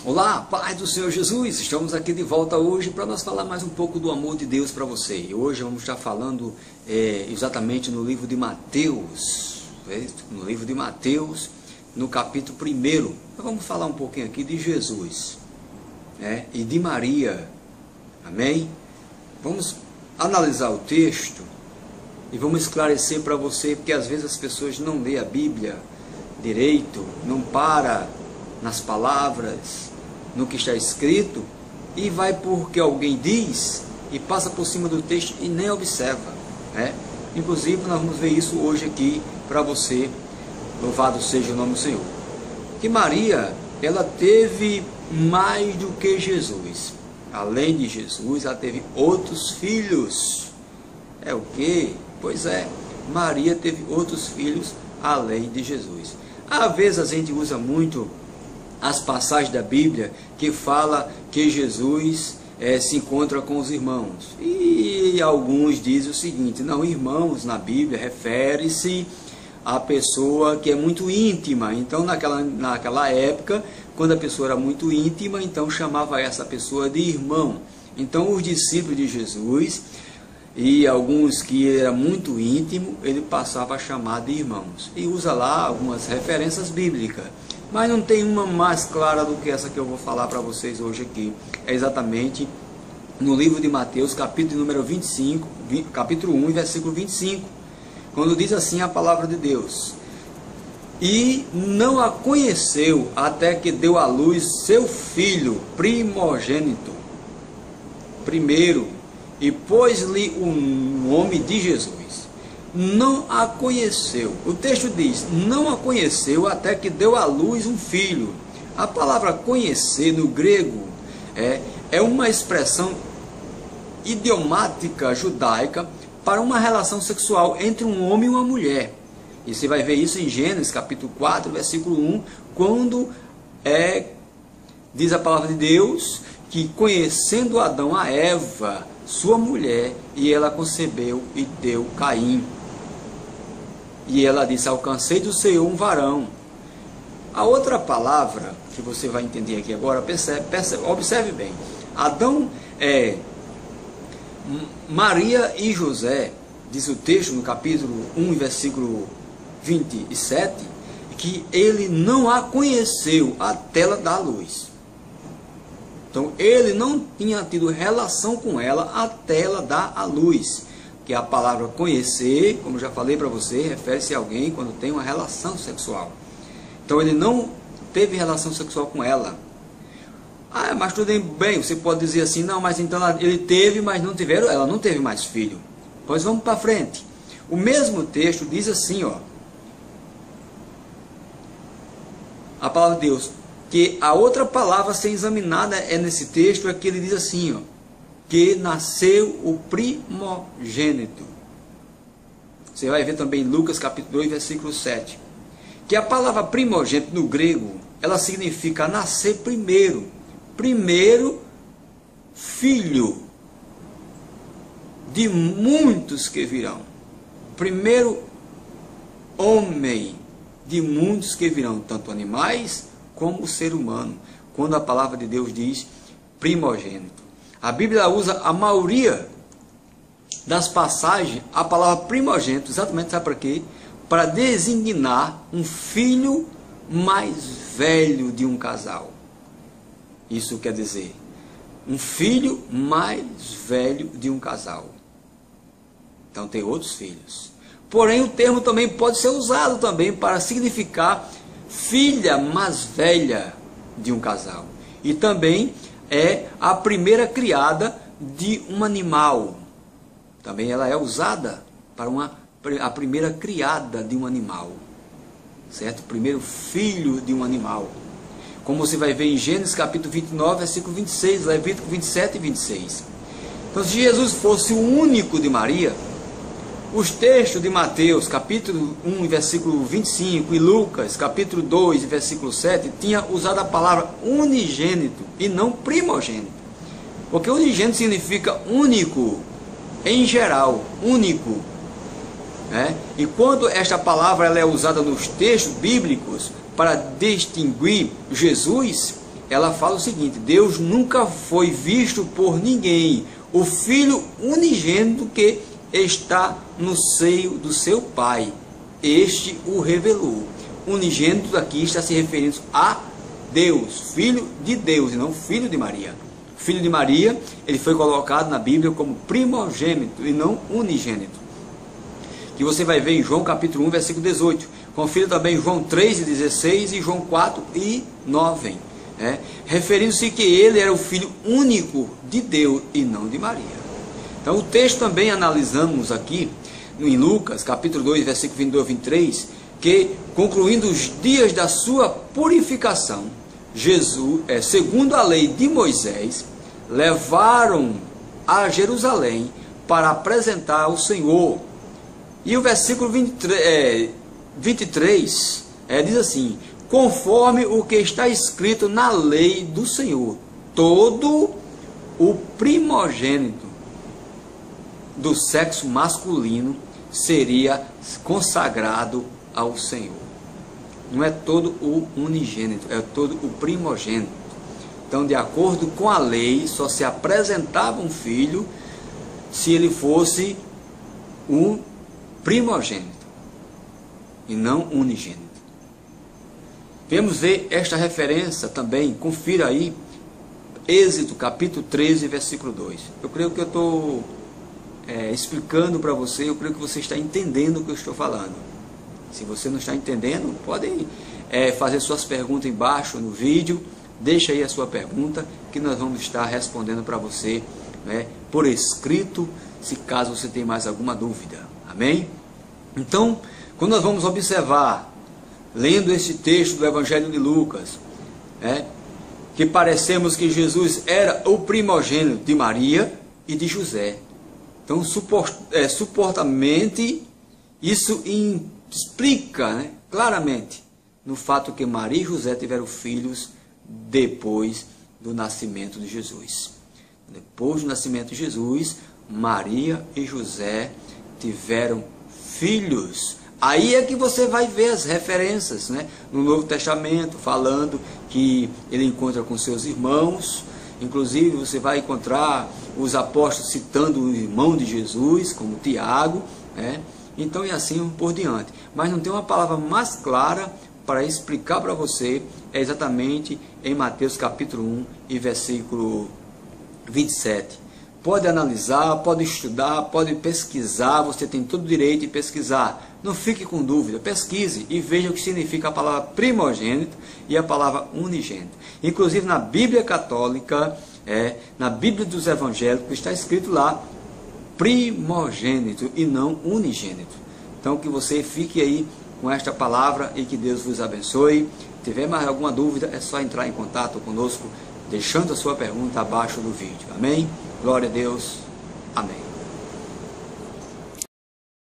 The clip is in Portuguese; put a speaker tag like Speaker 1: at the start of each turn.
Speaker 1: Olá, paz do Senhor Jesus, estamos aqui de volta hoje para nós falar mais um pouco do amor de Deus para você. E hoje vamos estar falando exatamente no livro de Mateus, no livro de Mateus, no capítulo 1. Vamos falar um pouquinho aqui de Jesus e de Maria, amém? Vamos analisar o texto e vamos esclarecer para você, porque às vezes as pessoas não lêem a Bíblia direito, não para nas palavras, no que está escrito, e vai porque alguém diz e passa por cima do texto e nem observa, Inclusive nós vamos ver isso hoje aqui para você. Louvado seja o nome do Senhor. Que Maria, ela teve mais do que Jesus. Além de Jesus, ela teve outros filhos. É o quê? Pois é, Maria teve outros filhos além de Jesus. Às vezes a gente usa muito as passagens da Bíblia que fala que Jesus se encontra com os irmãos. E alguns dizem o seguinte: não, irmãos na Bíblia refere-se a pessoa que é muito íntima. Então naquela época, quando a pessoa era muito íntima, então chamava essa pessoa de irmão. Então os discípulos de Jesus e alguns que era muito íntimo, ele passava a chamar de irmãos. E usa lá algumas referências bíblicas. Mas não tem uma mais clara do que essa que eu vou falar para vocês hoje aqui. É exatamente no livro de Mateus, capítulo número 25, capítulo 1, versículo 25. Quando diz assim a palavra de Deus: e não a conheceu até que deu à luz seu filho primogênito, primeiro, e pôs-lhe o nome de Jesus. Não a conheceu. O texto diz: não a conheceu até que deu à luz um filho. A palavra conhecer no grego é uma expressão idiomática judaica para uma relação sexual entre um homem e uma mulher. E você vai ver isso em Gênesis capítulo 4, versículo 1, quando diz a palavra de Deus que, conhecendo Adão a Eva, sua mulher, e ela concebeu e deu Caim. E ela disse: alcancei do Senhor um varão. A outra palavra que você vai entender aqui agora, observe bem. Adão, Maria e José, diz o texto no capítulo 1, versículo 27, que ele não a conheceu até ela dar à luz. Então ele não tinha tido relação com ela até ela dar à luz. Que a palavra conhecer, como já falei para você, refere-se a alguém quando tem uma relação sexual. Então ele não teve relação sexual com ela. Ah, mas tudo bem, você pode dizer assim: não, mas então ele teve, mas não tiveram, ela não teve mais filho. Pois vamos para frente. O mesmo texto diz assim, a palavra de Deus, que a outra palavra a ser examinada nesse texto, é que ele diz assim, que nasceu o primogênito. Você vai ver também em Lucas capítulo 2, versículo 7. Que a palavra primogênito no grego, ela significa nascer primeiro. Primeiro filho de muitos que virão. Primeiro homem de muitos que virão, tanto animais como o ser humano. Quando a palavra de Deus diz primogênito. A Bíblia usa a maioria das passagens a palavra primogênito, exatamente, sabe para quê? Para designar um filho mais velho de um casal. Isso quer dizer, um filho mais velho de um casal. Então tem outros filhos. Porém o termo também pode ser usado também para significar filha mais velha de um casal. E também é a primeira criada de um animal. Também ela é usada para a primeira criada de um animal. Certo? Primeiro filho de um animal. Como você vai ver em Gênesis capítulo 29, versículo 26, Levítico 27 e 26. Então, se Jesus fosse o único de Maria, os textos de Mateus capítulo 1, versículo 25, e Lucas capítulo 2, versículo 7, tinha usado a palavra unigênito e não primogênito. Porque unigênito significa único, em geral, único. E quando esta palavra ela é usada nos textos bíblicos para distinguir Jesus, ela fala o seguinte: Deus nunca foi visto por ninguém, o Filho unigênito que está no seio do seu Pai, este o revelou. Unigênito aqui está se referindo a Deus, Filho de Deus, e não Filho de Maria. Filho de Maria, ele foi colocado na Bíblia como primogênito e não unigênito, que você vai ver em João capítulo 1, versículo 18. Confira também João 3:16 e João 4:9, referindo-se que ele era o Filho único de Deus e não de Maria. Então o texto também analisamos aqui em Lucas capítulo 2, versículo 22 a 23, que concluindo os dias da sua purificação, Jesus, segundo a lei de Moisés, levaram a Jerusalém para apresentar ao Senhor. E o versículo 23 diz assim: conforme o que está escrito na lei do Senhor, todo o primogênito do sexo masculino seria consagrado ao Senhor. Não é todo o unigênito, é todo o primogênito. Então, de acordo com a lei, só se apresentava um filho se ele fosse um primogênito e não unigênito. Vamos ver esta referência também, confira aí, Êxodo capítulo 13, versículo 2. Eu creio que eu estou explicando para você, eu creio que você está entendendo o que eu estou falando. Se você não está entendendo, pode fazer suas perguntas embaixo no vídeo, deixa aí a sua pergunta, que nós vamos estar respondendo para você, por escrito, se caso você tenha mais alguma dúvida. Amém? Então, quando nós vamos observar, lendo esse texto do Evangelho de Lucas, que parecemos que Jesus era o primogênito de Maria e de José. Então, supostamente, isso explica claramente no fato que Maria e José tiveram filhos depois do nascimento de Jesus. Depois do nascimento de Jesus, Maria e José tiveram filhos. Aí é que você vai ver as referências no Novo Testamento, falando que ele encontra com seus irmãos. Inclusive você vai encontrar os apóstolos citando o irmão de Jesus, como Tiago, então e assim por diante. Mas não tem uma palavra mais clara para explicar para você, exatamente em Mateus capítulo 1 e versículo 27. Pode analisar, pode estudar, pode pesquisar, você tem todo o direito de pesquisar. Não fique com dúvida, pesquise e veja o que significa a palavra primogênito e a palavra unigênito. Inclusive na Bíblia Católica, na Bíblia dos Evangélicos, está escrito lá primogênito e não unigênito. Então que você fique aí com esta palavra e que Deus vos abençoe. Se tiver mais alguma dúvida, é só entrar em contato conosco, deixando a sua pergunta abaixo do vídeo. Amém? Glória a Deus. Amém.